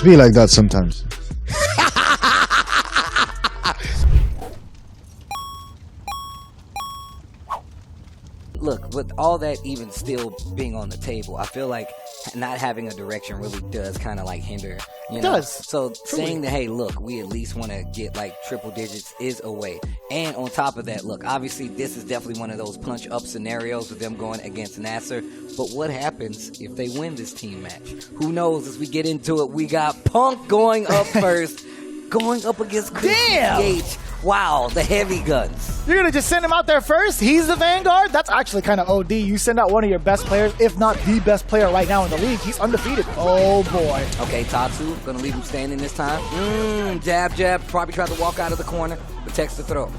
It's be like that sometimes. Look, with all that even still being on the table, I feel like not having a direction really does kind of like hinder, you know? It does. So Truly. saying that, hey, look, we at least want to get like triple digits is a way. And on top of that, look, obviously this is definitely one of those punch up scenarios with them going against Nasser. But what happens if they win this team match? Who knows? As we get into it, we got Punk going up first, going up against Chris CH. Wow, the heavy guns. You're going to just send him out there first? He's the Vanguard? That's actually kind of OD. You send out one of your best players, if not the best player right now in the league. He's undefeated. Oh, boy. Okay, Tatsu, going to leave him standing this time. Jab, jab. Probably tried to walk out of the corner. Protects the throw.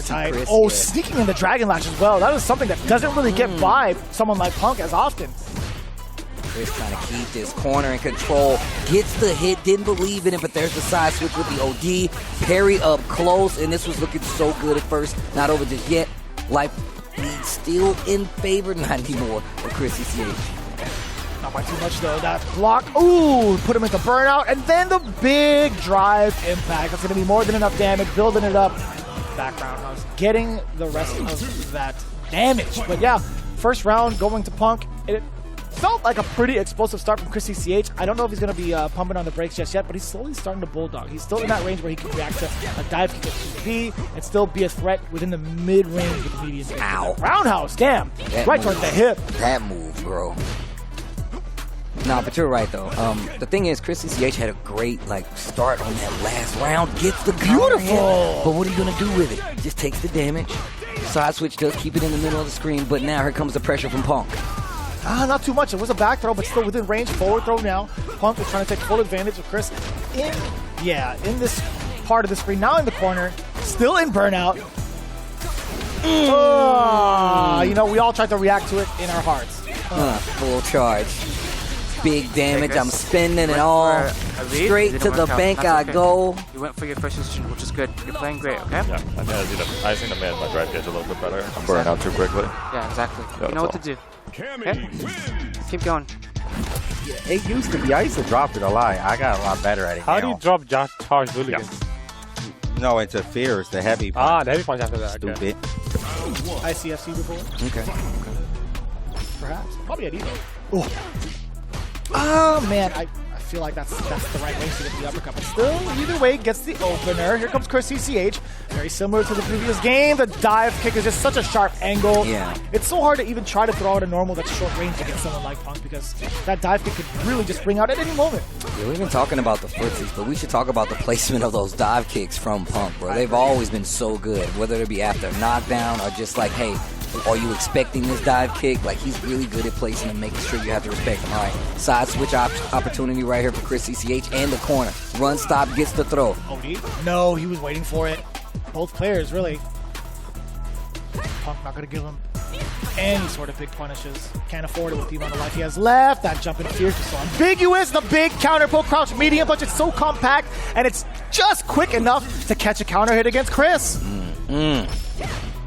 Tight. Chris, Oh, yeah. sneaking in the Dragon Lash as well. That is something that doesn't really get by someone like Punk as often. Chris trying to keep this corner in control. Gets the hit, didn't believe in it, but there's the side switch with the OD. Parry up close, and this was looking so good at first. Not over just yet. Life lead still in favor, not anymore, for Chris CH. Not by too much, though. That block, ooh, put him into burnout. And then the big drive impact. That's going to be more than enough damage, building it up. Background, I was getting the rest of that damage. But yeah, first round going to Punk. It felt like a pretty explosive start from Chris CH. I don't know if he's going to be pumping on the brakes just yet, but he's slowly starting to bulldog. He's still in that range where he can react to a dive kick at 2B and still be a threat within the mid-range with the medium. Ow. Roundhouse, damn. That Right move. towards the hip. That move, bro. Nah, but you're right, though. The thing is, Chris CH had a great start on that last round. Gets the counter hit. Beautiful. But what are you going to do with it? Just takes the damage. Side switch does keep it in the middle of the screen, but now here comes the pressure from Punk. Not too much. It was a back throw, but still within range. Forward throw now. Punk is trying to take full advantage of Chris in this part of the screen. Now in the corner. Still in burnout. You know, we all tried to react to it in our hearts. Full charge. Big damage. I'm spending it all. Straight to the bank I go. You went for your first decision, which is good. You're playing great, okay? Yeah, I think I made my drive gauge a little bit better. I'm burning out too quickly. Yeah, exactly. Yeah, You know what to that's do. Okay? Keep going. It used to be. I used to drop it a lot. I got a lot better at it How now. do you drop charge Hooligan? No, it's a fear. It's the heavy Ah, punch. the heavy punch after that. Okay. Stupid. ICFC before? Okay. Perhaps. Probably at Evo. Oh, man. I feel like that's the right range to get the uppercut. But still, either way, gets the opener. Here comes Chris CH. Very similar to the previous game. The dive kick is just such a sharp angle. Yeah. It's so hard to even try to throw out a normal that's short range against someone like Punk because that dive kick could really just spring out at any moment. Yeah, we've been talking about the footsies, but we should talk about the placement of those dive kicks from Punk, bro. They've always been so good, whether it be after a knockdown or just like, hey, are you expecting this dive kick? Like, he's really good at placing and making sure you have to respect him. All right, side switch opportunity right here for Chris CH and the corner. Run, stop, gets the throw. OD? No, he was waiting for it. Both players, really. Punk not going to give him any sort of big punishes. Can't afford it with the amount of life he has left. That jump interferes is so ambiguous. The big counter poke crouch medium punch. It's so compact, and it's just quick enough to catch a counter hit against Chris.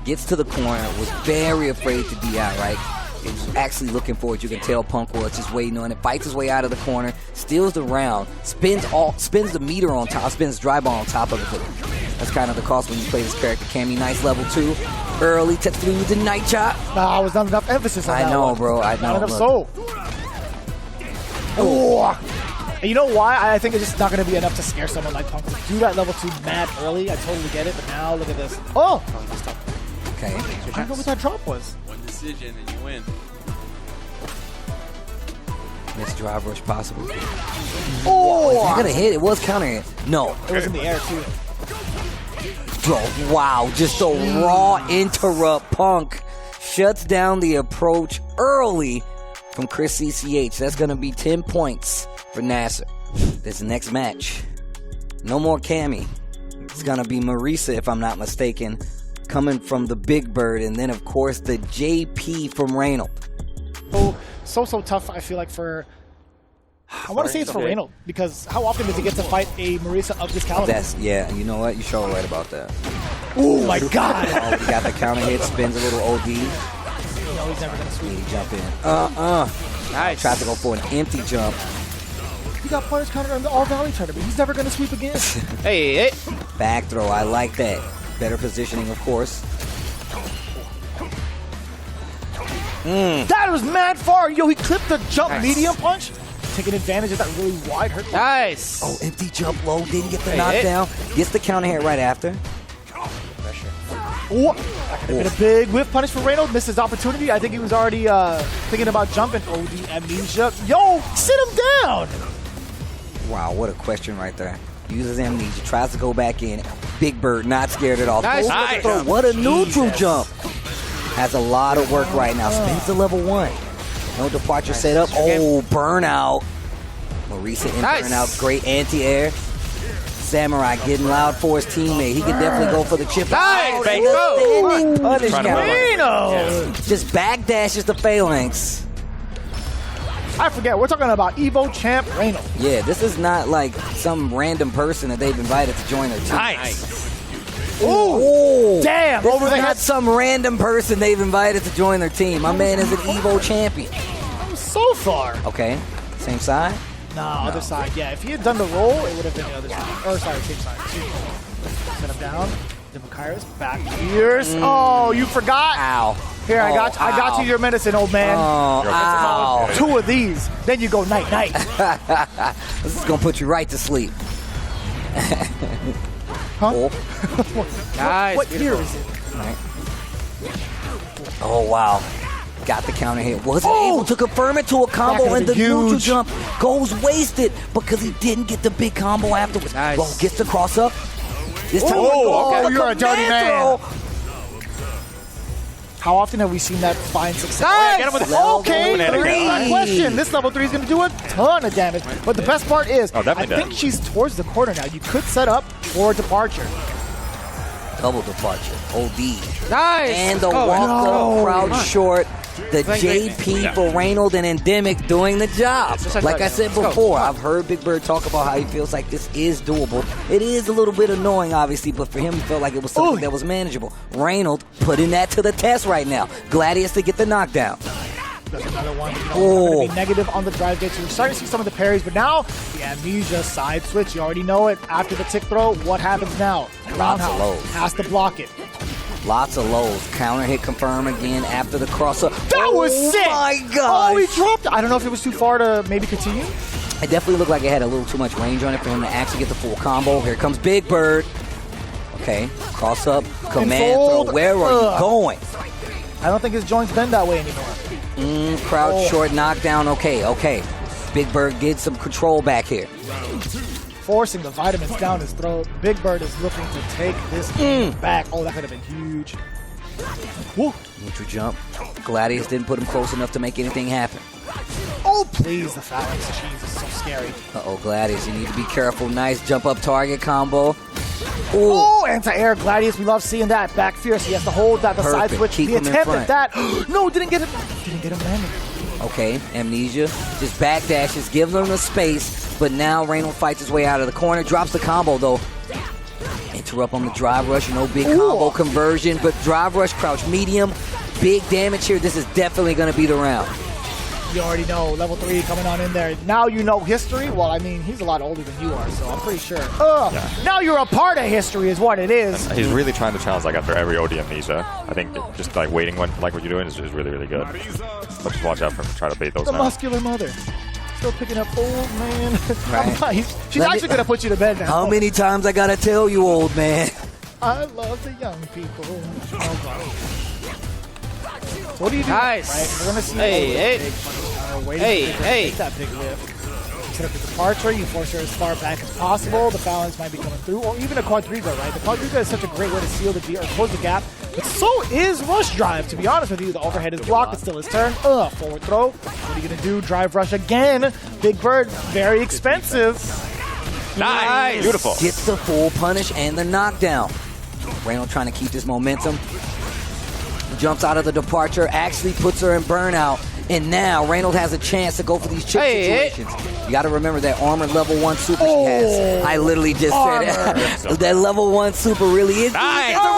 Gets to the corner, was very afraid to DI, right? He was actually looking for it. You can tell Punk was just waiting on it. Fights his way out of the corner, steals the round, spins the meter on top, spins drive ball on top of it. But that's kind of the cost when you play this character. Cammy, nice level 2. Early, touch 3 with the night chop. Nah, was not enough emphasis on that I know, one. bro. I know. Not enough Look. soul. Oh. And you know why? I think it's just not going to be enough to scare someone like Punk. To do that level 2 mad early, I totally get it. But now, look at this. Oh! Okay. I don't know what that drop was. One decision and you win. Missed drive rush possible. Oh! He's gonna hit. It was counter hit. No. It was in the air, too. Bro, wow. Just a raw interrupt. Punk shuts down the approach early from Chris CH. That's gonna be 10 points for Nasser. This next match. No more Cammy. It's gonna be Marisa, if I'm not mistaken, coming from the Big Bird, and then of course the JP from Reynolds. So tough, I feel like, for... I want to say it's for Reynolds, because how often does he get to fight a Marisa of this caliber? Yeah, you know what? You're sure right about that. Oh my god! Oh, he got the counter hit, spins a little OD. No, he's never going to sweep. He jump in. Nice. Tries to go for an empty jump. He got punish counter in the All Valley tournament. He's never going to sweep again. Hey, hey. Back throw. I like that. Better positioning, of course. That was mad far. Yo, he clipped the jump Nice. medium punch. Taking advantage of that really wide hurt. Nice. Oh, empty jump low. Didn't get the Hey, knockdown. Gets the counter hit right after. Oh, that could have been a big whiff punish for Reynolds. Missed his opportunity. I think he was already thinking about jumping. Oh, the amnesia. Yo, sit him down. Wow, what a question right there. Uses amnesia. Tries to go back in. Big Bird not scared at all. Nice. Throws the Nice. throw. What a neutral jump. Has a lot of work right now. Spins to level 1. No departure set up. Oh, burnout. Marisa in Nice. burnout. Great anti-air. Samurai getting loud for his teammate. He can definitely go for the chip. Nice, Oh, baby. the standing punish Trying to counter. Reno. Just back dashes the phalanx. I forget. We're talking about Evo champ Reynolds. Yeah, this is not like some random person that they've invited to join their team. Nice. Ooh, Damn, This over is the not head. some random person they've invited to join their team. My man is an Evo champion. So far. Okay, same side. Nah, other side. Yeah, if he had done the roll, it would have been the other side. Or sorry, same side. Set him down. Demokairos back ears. Oh, you forgot. Ow. Here, I Oh, got ow. you your medicine, old man. Oh, ow. 2 of these, then you go night night. This is gonna put you right to sleep. Huh? Oh, Nice. What year is it? oh wow. Got the counter hit. Wasn't Oh! able to confirm it to a combo, That and the could've been neutral huge. jump goes wasted because he didn't get the big combo afterwards. Nice. Well, gets the cross up. This time Oh, we're going okay. for the You're a dirty command man. throw. How often have we seen that find success? Nice. Get him with the Level Okay, three. good question. This level 3 is going to do a ton of damage. But the best part is, Oh, definitely I think does. she's towards the corner now. You could set up for departure. Double departure. OD. Nice. And the Oh, walk no. up crowd short. The Playing great. JP Yeah. for Reynolds and Endemic doing the job. Just Like I said let's go. before, I've heard Big Bird talk about how he feels like this is doable. It is a little bit annoying, obviously, but for him, he felt like it was something Ooh. that was manageable. Reynolds putting that to the test right now. Gladius to get the knockdown. That's another one. You know, Oh. going to be negative on the drive gate. So we're starting to see some of the parries, but now the amnesia side switch. You already know it. After the tick throw, what happens now? Lots of Roundhouse lows. has to block it. Lots of lows. Counter hit confirm again after the crossover. That was sick! Oh my god! Oh, he dropped it. I don't know if it was too far to maybe continue. It definitely looked like it had a little too much range on it for him to actually get the full combo. Here comes Big Bird. Okay, cross up, command throw. fold. Where are you Ugh. going? I don't think his joints bend that way anymore. Crouch Oh. short knockdown. Okay. Big Bird gets some control back here. Forcing the vitamins down his throat. Big Bird is looking to take this game back. Oh, that could have been huge. Woo. Neutral jump. Gladius didn't put him close enough to make anything happen. Oh, please, the phalanx. Jeez, it's so scary. Uh-oh, Gladius, you need to be careful. Nice jump up target combo. Ooh. Oh, anti-air Gladius. We love seeing that. Back fierce. He has to hold that. The side Perfect. switch. Keep The him in attempt at front. that. No, didn't get him. Didn't get him landed. Okay, amnesia. Just back dashes, gives him the space, but now Reynolds fights his way out of the corner, drops the combo though. Interrupt on the drive rush, no big combo conversion, but drive rush, crouch medium, big damage here. This is definitely going to be the round. You already know. Level 3 coming on in there. Now you know history. Well, I mean, he's a lot older than you are, so I'm pretty sure. Now you're a part of history is what it is. He's really trying to challenge like after every OD amnesia. I think just like waiting when like what you're doing is really, really good. But just watch out for him to try to bait those The now. muscular mother. Still picking up old man. Right. She's Let me- actually going to put you to bed now. How many times I got to tell you, old man? I love the young people. Oh, God. What do you do? Nice. Right? We're going to see Hey, a hey. big punish counter waiting Hey, for Big Bird to hey. take that big whiff. Set up the departure. You force her as far back as possible. The phalanx might be coming through. Or even a quadriga, right? The quadriga is such a great way to seal the D or close the gap. But so is rush drive, to be honest with you. The overhead is blocked. It's still his turn. Forward throw. What are you going to do? Drive rush again. Big Bird, very expensive. Nice. Beautiful. Gets the full punish and the knockdown. Reynolds trying to keep this momentum. Jumps out of the departure, actually puts her in burnout. And now Reynolds has a chance to go for these chip Hey, situations. You got to remember that armor level 1 super she has. I literally just said it. That level 1 super really is. Nice. It's a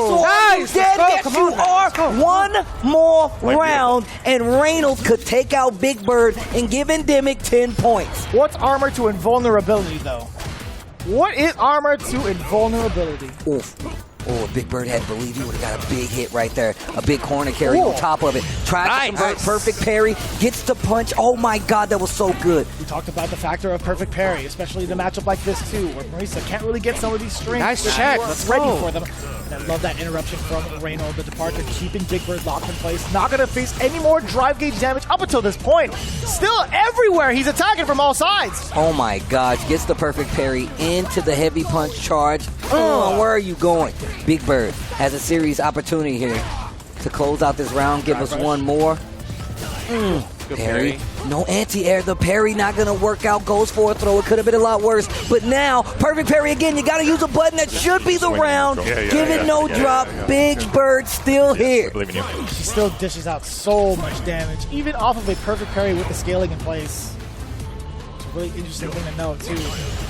reversal. Nice. Dead, Let's yes, go. you Come on, are. One more round, and Reynolds could take out Big Bird and give Endemic 10 points. What's armor to invulnerability, though? What is armor to invulnerability? Oof. Oh, if Big Bird had believed, he would have got a big hit right there. A big corner carry on top of it. Tries to convert, perfect parry, gets the punch. Oh my God, that was so good. We talked about the factor of perfect parry, especially in a matchup like this too, where Marisa can't really get some of these strings. Nice that check. you are Let's ready go. for them. And I love that interruption from Reynolds, the departure, keeping Big Bird locked in place. Not going to face any more drive gauge damage up until this point. Still everywhere, he's attacking from all sides. Oh my gosh, gets the perfect parry into the heavy punch charge. Where are you going? Big Bird has a serious opportunity here to close out this round, give us one more. Parry. No anti-air. The parry not going to work out. Goes for a throw. It could have been a lot worse. But now, perfect parry again. You got to use a button that should be the Swinging round. neutral. Give it no drop. Big Bird still here. I believe in you. She still dishes out so much damage, even off of a perfect parry with the scaling in place. It's a really interesting thing to note, too.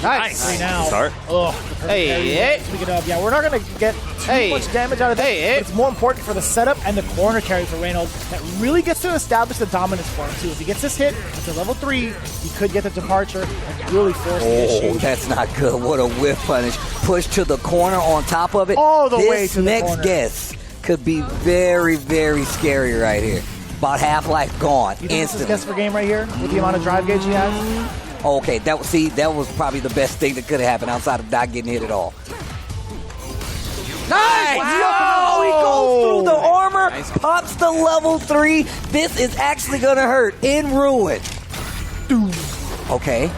Nice. Right now. Start. Oh, the perfect Hey, parry. hey. Speaking of, yeah, we're not going to get too much damage out of this. Hey, but it's more important for the setup and the corner carry for Reynolds that really gets to establish the dominance for him, too. If he gets this hit to level 3, he could get the departure and really force the Oh, issue. that's not good. What a whiff punish. Push to the corner on top of it. All the this way to the next corner. guess could be very, very scary right here. About half life gone You think this is instantly. guess for game right here with the amount of drive gauge he has? Okay, that was probably the best thing that could have happened outside of not getting hit at all. Nice. Wow, he goes through the armor, pops the level 3. This is actually gonna hurt in Ruin. Okay.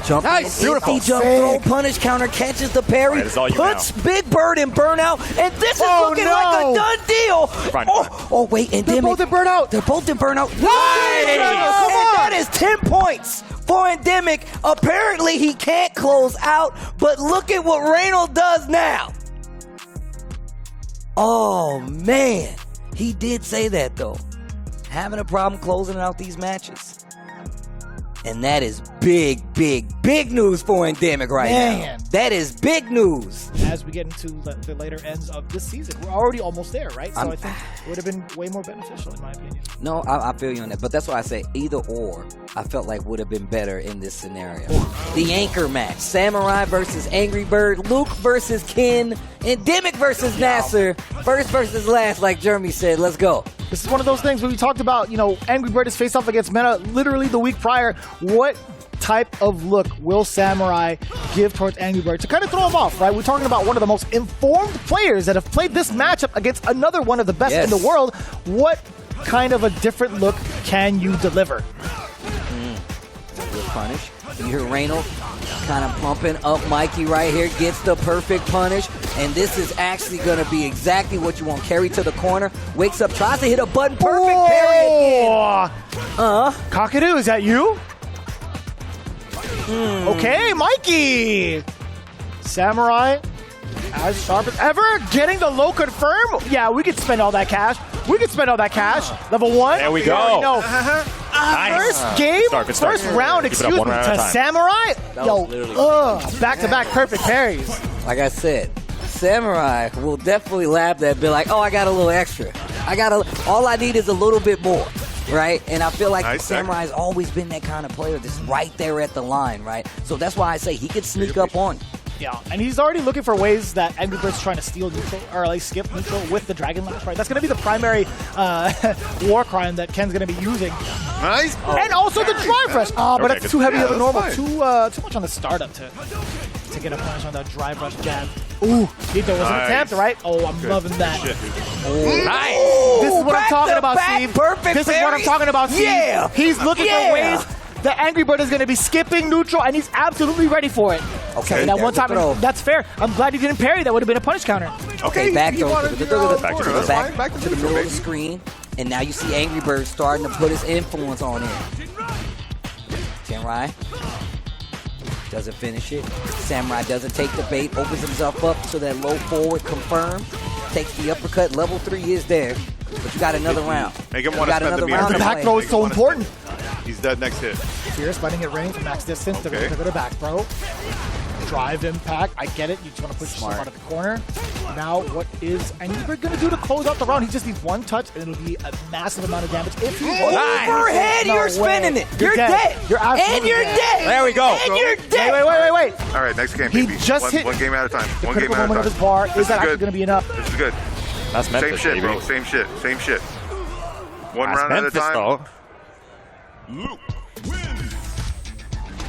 Jump Nice. in, Beautiful. empty jump throw, punish counter, catches the parry, Alright, it's all you puts now. Big Bird in burnout, and this is Oh, looking no. like a done deal. Fine. Oh, wait, and They're both in burnout. They're both in burnout. Come And on. that is 10 points for Endemic. Apparently, he can't close out, but look at what Reynolds does now. Oh, man. He did say that, though. Having a problem closing out these matches. And that is big, big, big news for Endemic right Man. now. That is big news. As we get into the later ends of this season, we're already almost there, right? So I think it would have been way more beneficial, in my opinion. No, I feel you on that. But that's why I say either or, I felt like would have been better in this scenario. The anchor match. Samurai versus Angry Bird. Luke versus Ken. Endemic versus Nasser. First versus last, like Jeremy said. Let's go. This is one of those things where we talked about, Angry Bird has faced off against Meta literally the week prior. What type of look will Samurai give towards Angry Bird to kind of throw him off, right? We're talking about one of the most informed players that have played this matchup against another one of the best in the world. What kind of a different look can you deliver? It's a good punish. You hear Reynolds kind of pumping up Mikey right here. Gets the perfect punish. And this is actually going to be exactly what you want. Carry to the corner. Wakes up. Tries to hit a button. Perfect parry again. Kakadu, is that you? Okay, Mikey. Samurai, as sharp as ever, getting the low confirm. Yeah, we could spend all that cash. Level 1. There we go. already know. Nice. First game, Good start. first round, Keep it up excuse one me, round at a to time. Samurai. Back-to-back perfect parries. Like I said, Samurai will definitely laugh that bit like, oh, I got a little extra. All I need is a little bit more, right? And I feel like Nice, Samurai has always been that kind of player that's right there at the line, right? So that's why I say he could sneak up on you. Yeah, and he's already looking for ways that Angry Bird's trying to steal neutral, or like skip neutral with the Dragon Lash, right? That's going to be the primary war crime that Ken's going to be using. Nice. And also the Drive Rush. But Okay, it's good. too heavy of a that's normal. fine. Too much on the startup to get a punish on that Drive Rush jab. Ooh, there was an attempt, right? Oh, I'm loving that. Shit, dude. Nice. This is what I'm talking about, back-to-back Steve. perfect This is what I'm parries. talking about, Steve. Yeah. He's looking Yeah. for ways that Angry Bird is going to be skipping neutral, and he's absolutely ready for it. Okay, that there's one the time, throw. that's fair. I'm glad he didn't parry. That would have been a punish counter. Okay, back he throw. wanted to go Back corner. to the That's back, fine. Back to to the the middle of baby. the screen. And now you see Angry Bird starting to put his influence on him. Samurai doesn't finish it. Samurai doesn't take the bait, opens himself up to that low forward confirm. Takes the uppercut. Level 3 is there. But you got another round. Make him You wanna got spend the another mirror. round The to back play. throw is so important. He's dead next hit. Fierce letting it rain from max distance. They're going to go to back throw. drive impact. I get it. You just want to push yourself out of the corner. Now, what is Angry Bird going to do to close out the round? He just needs one touch, and it'll be a massive amount of damage. If he Overhead, No you're way. spinning it. You're dead. dead. You're absolutely and you're dead. dead. There we go. And you're dead. Wait. All right, next game, He baby. just hit one game at a time. The One game critical at a moment time. of his bar. This Is that is actually good. going to be enough? This is good. That's Same Memphis, shit, baby. bro. Same shit. Same shit. One That's round at a Memphis, time. though.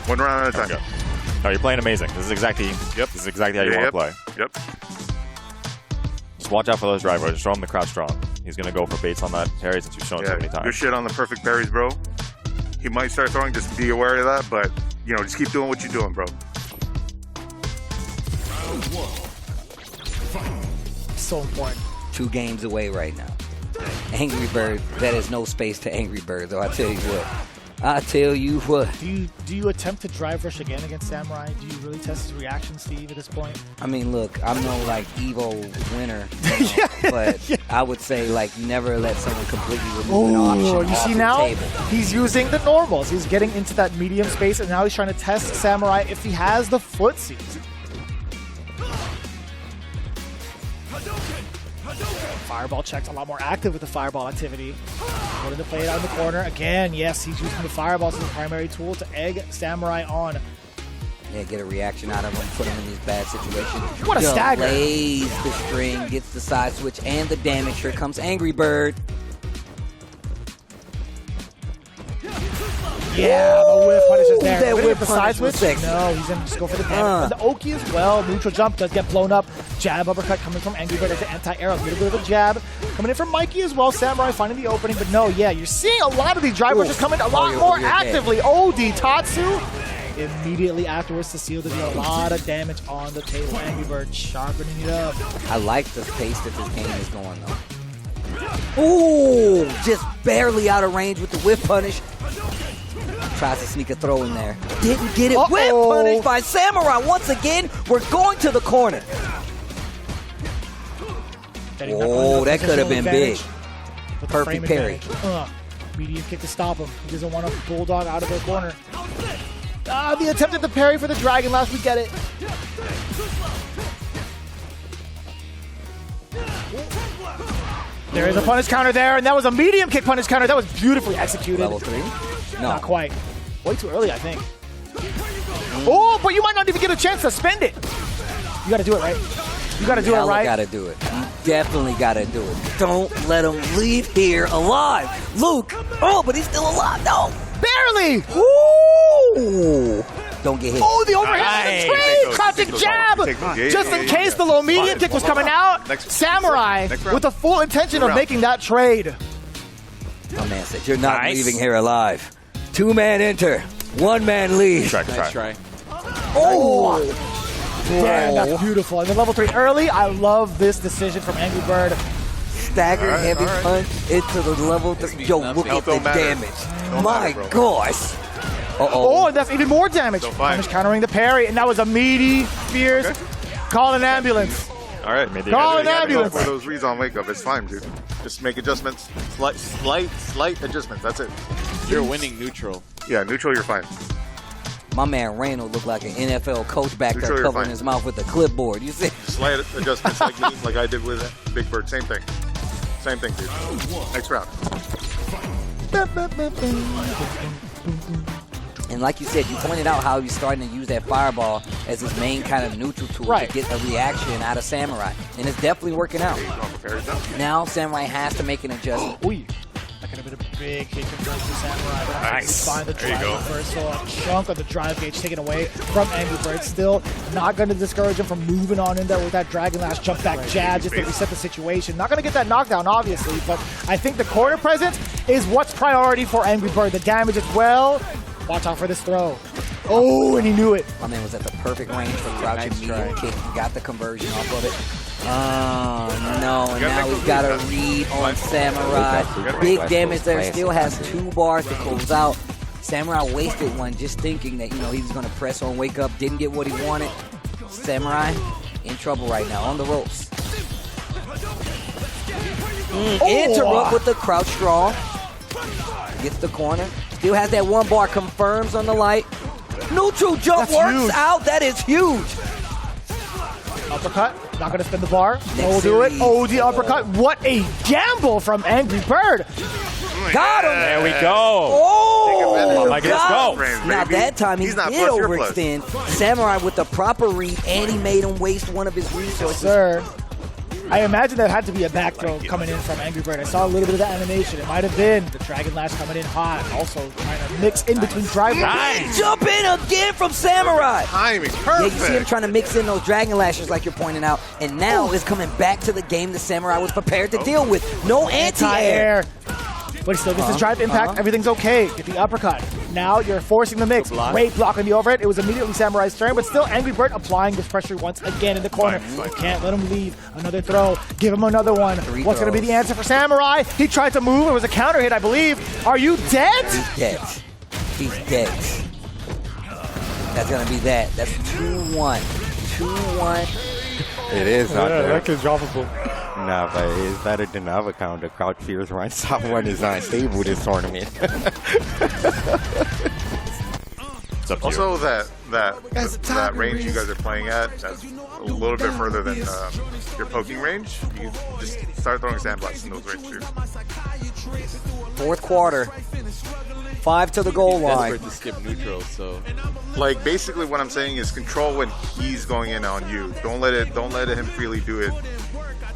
One round at a time. Okay. No, you're playing amazing. This is exactly This is exactly how you want to play. Yep. Just watch out for those drivers. Just show him the crouch strong. He's gonna go for baits on that parry since you've shown it so many Yeah. Good times. shit on the perfect parries, bro. He might start throwing. Just be aware of that. But you know, just keep doing what you're doing, bro. So important. 2 games away right now. Angry Bird, that is no space to Angry Bird, though. I tell you what. Do you attempt to drive rush again against Samurai? Do you really test his reaction, Steve, at this point? I mean, look, I'm no like Evo winner, but I would say like never let someone completely remove an option Oh, you off see the now? table. He's using the normals. He's getting into that medium space, and now he's trying to test Samurai if he has the footsies. Fireball checked a lot more active with the fireball activity. Wanted to play it out in the corner. Again, yes, he's using the fireballs as a primary tool to egg Samurai on. Yeah, get a reaction out of him, put him in these bad situations. What a stagger. Delays the string, gets the side switch and the damage. Here comes Angry Bird. Yeah, the whiff punish is there. That Gonna whiff get the side punish was switch. sexy. No, he's going to just go for the damage. And the Oki as well. Neutral jump does get blown up. Jab uppercut coming from Angry Bird as the anti-arrow. A little bit of a jab. Coming in from Mikey as well. Samurai finding the opening. But no, yeah, you're seeing a lot of these drivers just coming a lot you're more dead. actively. OD Tatsu. Immediately afterwards to seal to do a lot of damage on the table. Angry Bird sharpening it up. I like the pace that this game is going, though. Ooh, just barely out of range with the whip punish. Tries to sneak a throw in there. Didn't get it. Whip punish by Samurai. Once again, we're going to the corner. Oh, that could have been big. Perfect parry. Medium kick to stop him. He doesn't want to bulldog out of the corner. The attempt at the parry for the Dragon Lash. We get it. There is a punish counter there, and that was a medium kick punish counter. That was beautifully executed. Level 3? No. Not quite. Way too early, I think. Oh, but you might not even get a chance to spend it. You got to do it right. You got to do it right. Got to do it. You definitely got to do it. Don't let him leave here alive. Luke. Oh, but he's still alive. No. Barely. Ooh. Don't get hit. Oh, the overhand of the trade. Classic jab. Just in case the low medium kick was coming out. Samurai with the full intention of making that trade. My man said, you're not leaving here alive. 2-man enter. 1-man leave. Nice try. Oh. Damn, that's beautiful. And then level 3 early. I love this decision from Angry Bird. Staggered heavy punch into the level. Yo, look at the damage. My gosh. Oh, and that's even more damage. Punish countering the parry, and that was a meaty, fierce. Call an ambulance. All right. Call an ambulance. For those reads on wake up, it's fine, dude. Just make adjustments. Slight adjustments. That's it. You're winning neutral. Yeah, neutral, you're fine. My man Randall looked like an NFL coach back there You're covering fine. his mouth with a clipboard. You see? Slight adjustments like me, like I did with Big Bird. Same thing. Same thing, dude. Next round. And like you said, you pointed out how he's starting to use that fireball as his main kind of neutral tool to get a reaction out of Samurai. And it's definitely working out. Now Samurai has to make an adjustment. Ooh, that could have been a big hit conversion for Samurai. But Nice. find the There you drive go. reversal. A chunk of the drive gauge taken away from Angry Bird. Still not going to discourage him from moving on in there with that Dragon Lash jump back jab just to reset the situation. Not going to get that knockdown, obviously, but I think the corner presence is what's priority for Angry Bird. The damage as well. Watch out for this throw. Oh, and he knew it. My man was at the perfect range for crouching medium kick. He got the conversion off of it. Oh, no. And now he's got a read on Samurai. Big damage there. Still has 2 bars to close out. Samurai wasted one just thinking that, you know, he was going to press on wake up. Didn't get what he wanted. Samurai in trouble right now. On the ropes. Interrupt with the crouch draw. Gets the corner. Still has that 1 bar. Confirms on the light. Neutral jump That's works huge. out. That is huge. Uppercut. Not going to spin the bar. Next We'll do it. series. Oh, the uppercut. What a gamble from Angry Bird. Got him. There we go. Oh, Mike, let's God. go. Range, Now baby. that time he He's did not plus, you're plus. overextend. Samurai with the proper read, and he made him waste one of his resources. Sir. I imagine there had to be a back throw coming in from Angry Bird. I saw a little bit of the animation. It might have been the Dragon Lash coming in hot. Also trying to mix in between drive. Jump in again from Samurai. Timing, Yeah, perfect. you see him trying to mix in those Dragon Lashes like you're pointing out, and now it's coming back to the game the Samurai was prepared to deal with. No anti-air. Anti-air. But he still gets his drive impact. Everything's okay. Get the uppercut. Now you're forcing the mix. Great block on the overhead. It was immediately Samurai's turn, but still Angry Bird applying this pressure once again in the corner. You can't let him leave. Another throw. Give him another one. Three What's going to be throws. the answer for Samurai? He tried to move. It was a counter hit, I believe. Are you dead? He's dead. He's dead. That's going to be that. That's 2-1. 2-1. It is not there. That kid's droppable. Nah, but it's better than the other counter. Crouch Fears Run. Stop one is not stable this tournament. It's up to Also, you. that range you guys are playing at, that's a little bit further than your poking range. You can just start throwing sandblasts in those ranges too. Fourth quarter. 5 to the goal line. Desperate to skip neutral, so Like basically, what I'm saying is control when he's going in on you. Don't let him freely do it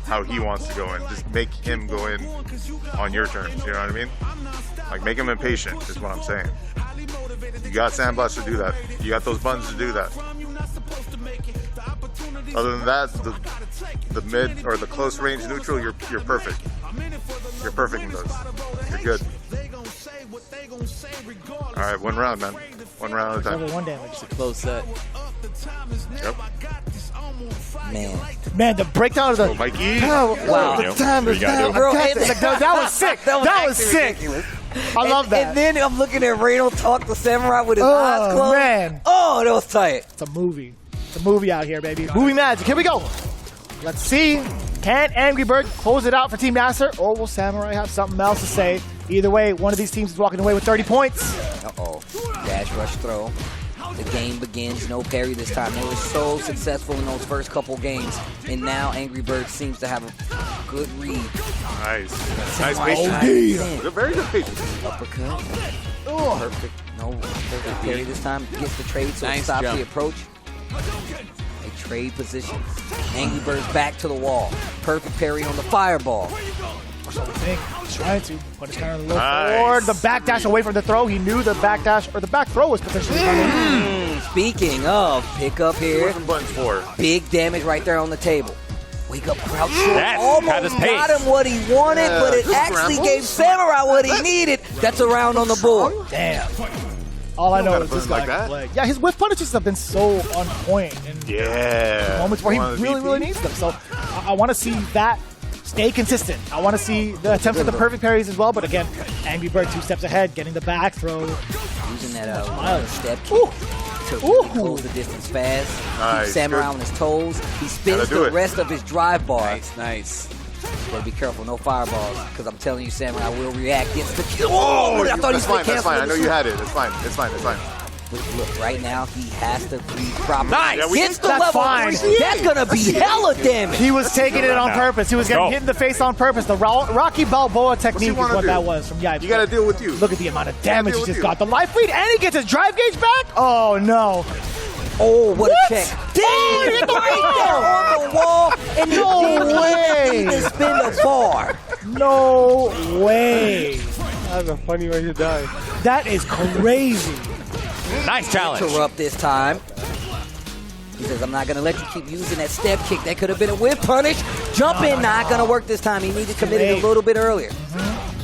how he wants to go in. Just make him go in on your terms. You know what I mean? Like make him impatient is what I'm saying. You got sandblast to do that. You got those buttons to do that. Other than that, the mid or the close range neutral, you're perfect. You're perfect in those. You're good. All right, one round, man. One round at a Only time. one damage. it's a close set. Yep. Man. Man, the breakdown of the Oh, Mikey. Wow. The time is You gotta now. do it. Bro, I got and- this. Like, that was sick. That was actually sick. ridiculous. I love that. And then I'm looking at Reno talk to Samurai with his eyes Oh, closed. man. Oh, that was tight. It's a movie. It's a movie out here, baby. Movie magic. Here we go. Let's see. Can Angry Bird close it out for Team Nasser, or will Samurai have something else to say? Either way, one of these teams is walking away with 30 points. Uh-oh. Dash rush throw. The game begins. No parry this time. They were so successful in those first couple games, and now Angry Bird seems to have a good read. Nice. Nice Samurai patience. tries in. Good, very good patience. Uppercut. Perfect. No perfect parry this time. Gets the trade, so it Nice stops jump. the approach. They trade positions. Angry Bird's back to the wall. Perfect parry on the fireball. So I think he's trying to put his counter on the low Nice. forward. The backdash away from the throw. He knew the backdash or the back throw was potentially coming. Speaking of pickup here, Wasn't buttons for. big damage right there on the table. Wake up, crouch short. That Almost had his pace. got him what he wanted, Yeah, but it this actually scramble? gave Samurai what he needed. That's a round on the board. Damn. All I know gotta is this put him guy like can that. play. Yeah, his whiff punishes have been so on point in Yeah. moments where he One of the really, VP. really needs them. So I want to see that stay consistent. I want to see the attempts at the perfect parries as well. But again, Angry Bird 2 steps ahead, getting the back throw. Using that Smile. step kick Ooh. to really Ooh. close the distance fast. Nice, Keep Samurai good. on his toes. He spins Gotta do the it. rest of his drive bar. Nice. Gotta be careful, no fireballs, because I'm telling you, Samurai will react. Gets the kill. Oh, I thought he That's was fine. going to That's cancel fine. I it. know you had it. It's fine. It's fine. It's fine. Look, right now, he has to be proper. Nice. Yeah, we Hits the That's level fine. 3. That's going to be hella damage. He was taking it on now. purpose. He was Let's getting go. hit in the face on purpose. The Rocky Balboa technique is wanna what do? that was from Yipes. You got to deal with you. Look at the amount of damage he deal just with got. The life lead, and he gets his drive gauge back? Oh, no. Oh, what What? a check. Oh, he Damn, hit the right wall. there on the wall. And No you way. didn't even spin the bar. No way. That's a funny way to die. That is crazy. Nice challenge. Interrupt this time. He says, I'm not going to let you keep using that step kick. That could have been a whip punish. Jump in, not going to work this time. He needed to commit it a little bit earlier.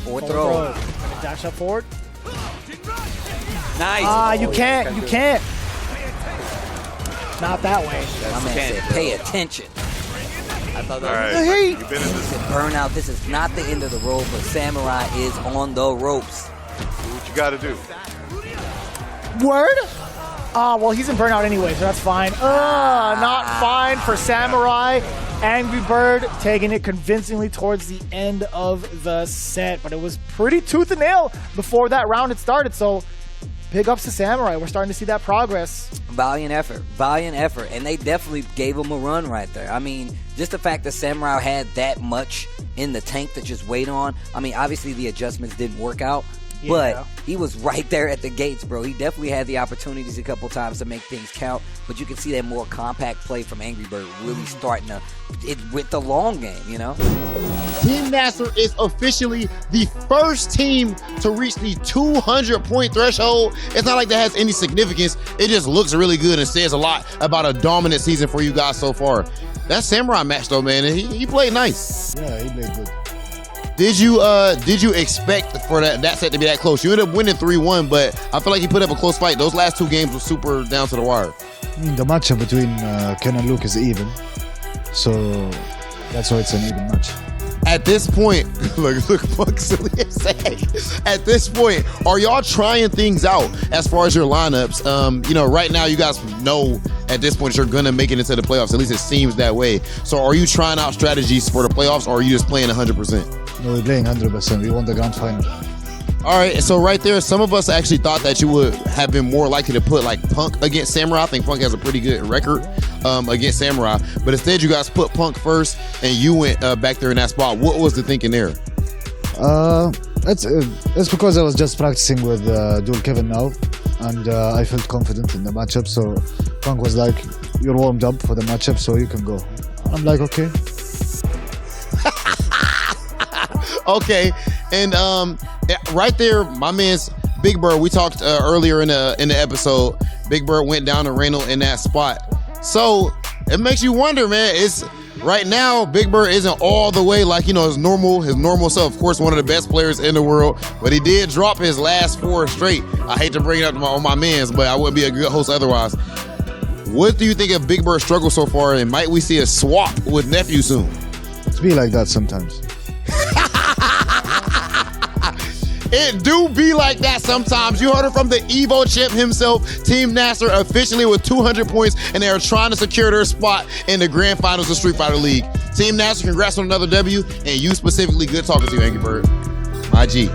Fourth throw. Dash up forward. Nice. Ah, you can't. You can't. Not that way. My man said, pay attention. I thought All that right. Hey. You've been in this. Burnout, this is not the end of the road, but Samurai is on the ropes. Do what you got to do. Word? Well, he's in burnout anyway, so that's fine. Not fine for Samurai. Angry Bird taking it convincingly towards the end of the set, but it was pretty tooth and nail before that round had started, so big ups to Samurai. We're starting to see that progress. Valiant effort, and they definitely gave him a run right there. I mean, just the fact that Samurai had that much in the tank to just wait on. I mean, obviously the adjustments didn't work out, but he was right there at the gates, bro. He definitely had the opportunities a couple times to make things count, but you can see that more compact play from Angry Bird really starting to with the long game, you know? Team Nasser is officially the first team to reach the 200-point threshold. It's not like that has any significance. It just looks really good and says a lot about a dominant season for you guys so far. That Samurai match, though, man, he played nice. Yeah, he played good. Did you expect for that set to be that close? You ended up winning 3-1, but I feel like he put up a close fight. Those last 2 games were super down to the wire. I mean, the matchup between Ken and Luke is even, so that's why it's an even match. At this point, look, Punk silly as saying. At this point, are y'all trying things out as far as your lineups? You know, right now you guys know at this point you're gonna make it into the playoffs. At least it seems that way. So, are you trying out strategies for the playoffs, or are you just playing 100%? No, we're playing 100%. We won the grand final. All right, so right there, some of us actually thought that you would have been more likely to put like Punk against Samurai. I think Punk has a pretty good record against Samurai, but instead you guys put Punk first and you went back there in that spot. What was the thinking there? It's because I was just practicing with Dual Kevin now, and I felt confident in the matchup. So Punk was like, "You're warmed up for the matchup, so you can go." I'm like, "Okay." Okay, and right there, my man's Big Bird. We talked earlier in the episode. Big Bird went down to Reynold in that spot, so it makes you wonder, man. It's right now Big Bird isn't all the way like, you know, his normal self. Of course, one of the best players in the world, but he did drop his last 4 straight. I hate to bring it up to my mans, but I wouldn't be a good host otherwise. What do you think of Big Bird's struggle so far, and might we see a swap with Nephew soon? It's be like that sometimes. It do be like that sometimes. You heard it from the Evo champ himself. Team Nasser officially with 200 points, and they are trying to secure their spot in the grand finals of Street Fighter League. Team Nasser, congrats on another W, and you specifically, good talking to you, Angry Bird. My G.